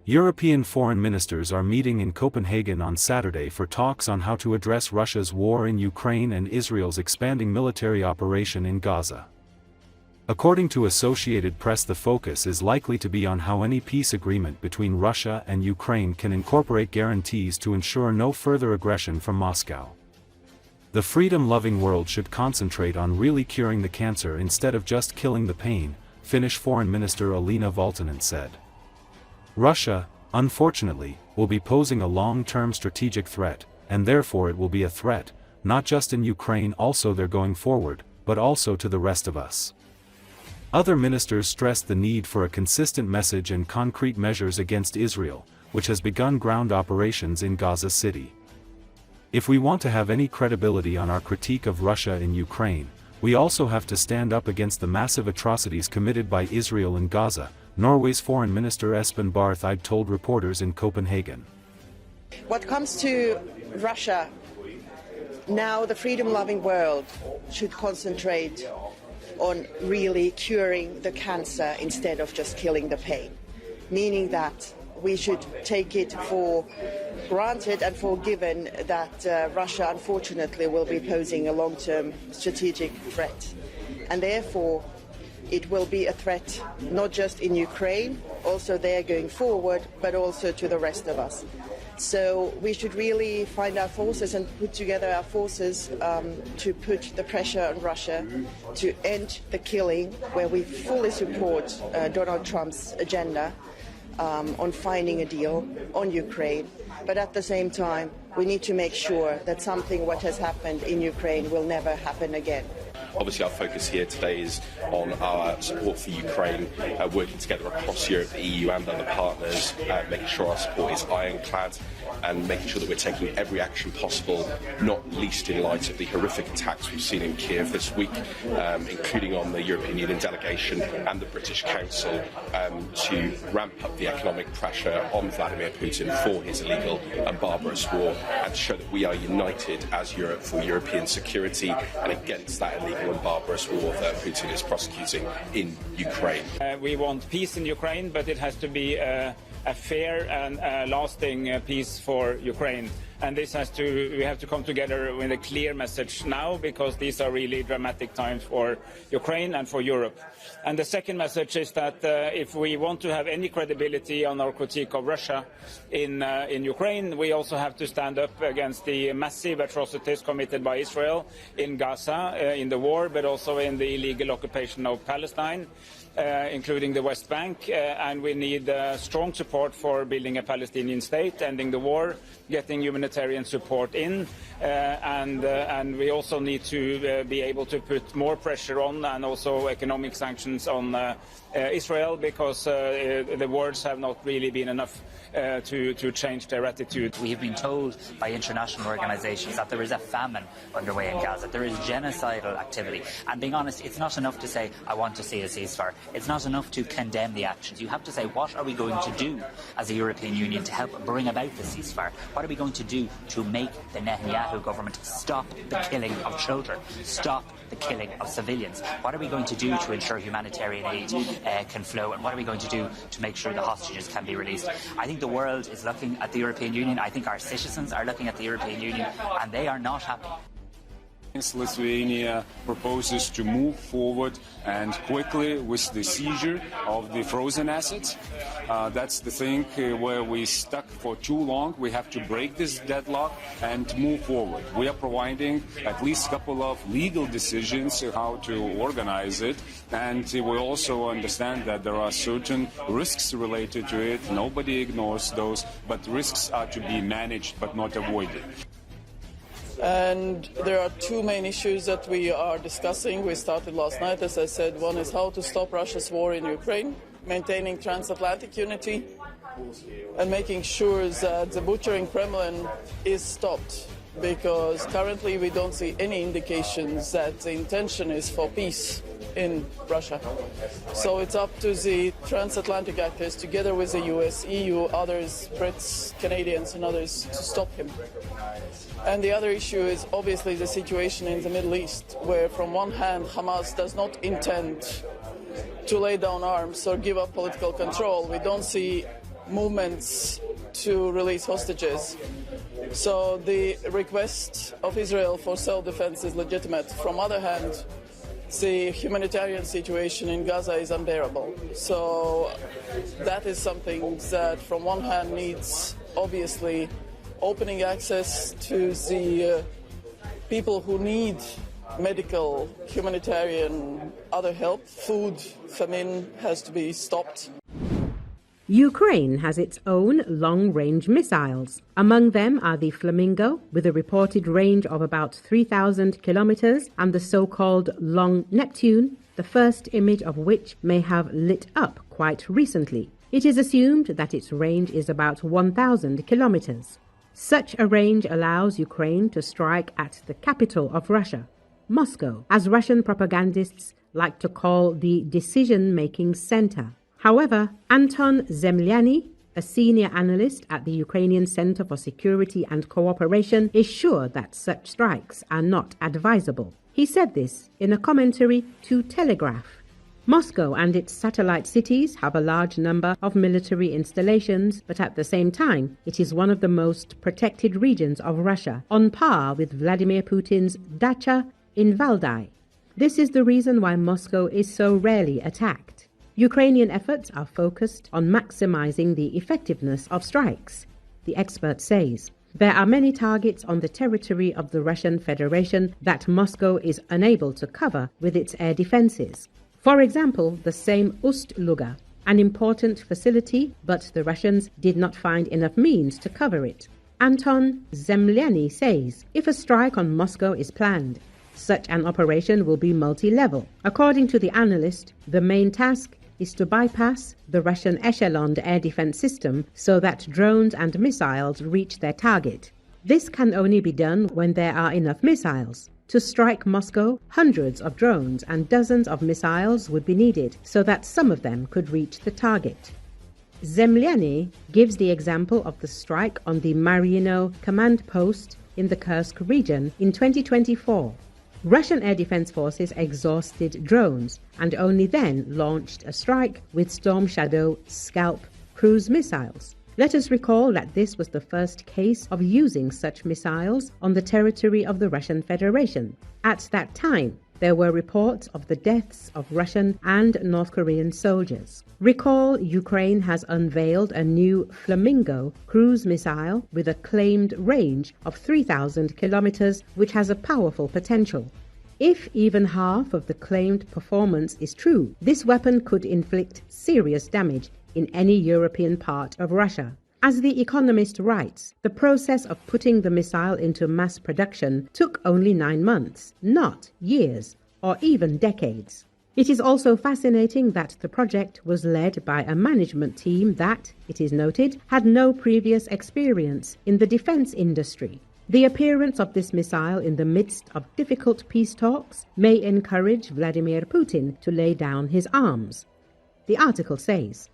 European foreign ministers are meeting in Copenhagen on Saturday for talks on how to address Russia's war in Ukraine and Israel's expanding military operation in Gaza. According to Associated Press, the focus is likely to be on how any peace agreement between Russia and Ukraine can incorporate guarantees to ensure no further aggression from Moscow. The freedom-loving world should concentrate on really curing the cancer instead of just killing the pain, Finnish Foreign Minister Elina Valtonen said. Russia, unfortunately, will be posing a long-term strategic threat, and therefore it will be a threat, not just in Ukraine also there going forward, but also to the rest of us. Other ministers stressed the need for a consistent message and concrete measures against Israel, which has begun ground operations in Gaza City. If we want to have any credibility on our critique of Russia in Ukraine, we also have to stand up against the massive atrocities committed by Israel in Gaza, Norway's Foreign Minister Espen Barth Eide told reporters in Copenhagen. What comes to Russia, now the freedom-loving world should concentrate on really curing the cancer instead of just killing the pain, meaning that we should take it for granted and for given that Russia unfortunately will be posing a long-term strategic threat, and therefore it will be a threat not just in Ukraine, also there going forward, but also to the rest of us. So we should really find our forces and put together our forces to put the pressure on Russia to end the killing, where we fully support Donald Trump's agenda on finding a deal on Ukraine. But at the same time, we need to make sure that what has happened in Ukraine will never happen again. Obviously, our focus here today is on our support for Ukraine, working together across Europe, the EU and other partners, making sure our support is ironclad and making sure that we're taking every action possible, not least in light of the horrific attacks we've seen in Kiev this week, including on the European Union delegation and the British Council, to ramp up the economic pressure on Vladimir Putin for his illegal and barbarous war, and to show that we are united as Europe for European security and against that illegal and barbarous war that Putin is prosecuting in Ukraine. We want peace in Ukraine, but it has to be a fair and lasting peace for Ukraine. And we have to come together with a clear message now, because these are really dramatic times for Ukraine and for Europe. And the second message is that if we want to have any credibility on our critique of Russia in Ukraine, we also have to stand up against the massive atrocities committed by Israel in Gaza, in the war, but also in the illegal occupation of Palestine, including the West Bank, and we need strong support for building a Palestinian state, ending the war, getting humanitarian support in, and we also need to be able to put more pressure on, and also economic sanctions on Israel, because the words have not really been enough to change their attitude. We have been told by international organisations that there is a famine underway in Gaza. There is genocidal activity. And being honest, it's not enough to say, I want to see a ceasefire. It's not enough to condemn the actions. You have to say, what are we going to do as a European Union to help bring about the ceasefire? What are we going to do to make the Netanyahu government stop the killing of children, stop the killing of civilians? What are we going to do to ensure humanitarian aid can flow? And what are we going to do to make sure the hostages can be released? I think the world is looking at the European Union. I think our citizens are looking at the European Union, and they are not happy. Lithuania proposes to move forward and quickly with the seizure of the frozen assets. That's the thing where we stuck for too long. We have to break this deadlock and move forward. We are providing at least a couple of legal decisions how to organize it, and we also understand that there are certain risks related to it. Nobody ignores those, but risks are to be managed but not avoided. And there are two main issues that we are discussing. We started last night, as I said. One is how to stop Russia's war in Ukraine, maintaining transatlantic unity, and making sure that the Bucha in Kremlin is stopped, because currently we don't see any indications that the intention is for peace in Russia. So it's up to the transatlantic actors, together with the US, EU, others, Brits, Canadians and others, to stop him. And the other issue is obviously the situation in the Middle East, where from one hand Hamas does not intend to lay down arms or give up political control. We don't see movements to release hostages. So the request of Israel for self-defense is legitimate. From other hand, the humanitarian situation in Gaza is unbearable. So that is something that from one hand needs obviously opening access to the people who need medical, humanitarian, other help. Food, famine has to be stopped. Ukraine has its own long-range missiles. Among them are the Flamingo, with a reported range of about 3,000 kilometers, and the so-called Long Neptune, the first image of which may have lit up quite recently. It is assumed that its range is about 1,000 kilometers. Such a range allows Ukraine to strike at the capital of Russia, Moscow, as Russian propagandists like to call the decision-making center. However, Anton Zemliany, a senior analyst at the Ukrainian Center for Security and Cooperation, is sure that such strikes are not advisable. He said this in a commentary to Telegraph. Moscow and its satellite cities have a large number of military installations, but at the same time, it is one of the most protected regions of Russia, on par with Vladimir Putin's dacha in Valdai. This is the reason why Moscow is so rarely attacked. Ukrainian efforts are focused on maximizing the effectiveness of strikes, the expert says. There are many targets on the territory of the Russian Federation that Moscow is unable to cover with its air defenses. For example, the same Ust-Luga, an important facility, but the Russians did not find enough means to cover it. Anton Zemliany says, if a strike on Moscow is planned, such an operation will be multi-level. According to the analyst, the main task is to bypass the Russian echeloned air defense system so that drones and missiles reach their target. This can only be done when there are enough missiles. To strike Moscow, hundreds of drones and dozens of missiles would be needed so that some of them could reach the target. Zemliany gives the example of the strike on the Mariino command post in the Kursk region in 2024. Russian air defense forces exhausted drones and only then launched a strike with Storm Shadow Scalp cruise missiles. Let us recall that this was the first case of using such missiles on the territory of the Russian Federation. At that time, there were reports of the deaths of Russian and North Korean soldiers. Recall, Ukraine has unveiled a new Flamingo cruise missile with a claimed range of 3,000 kilometers, which has a powerful potential. If even half of the claimed performance is true, this weapon could inflict serious damage in any European part of Russia. As The Economist writes, the process of putting the missile into mass production took only 9 months, not years or even decades. It is also fascinating that the project was led by a management team that, it is noted, had no previous experience in the defense industry. The appearance of this missile in the midst of difficult peace talks may encourage Vladimir Putin to lay down his arms. The article says,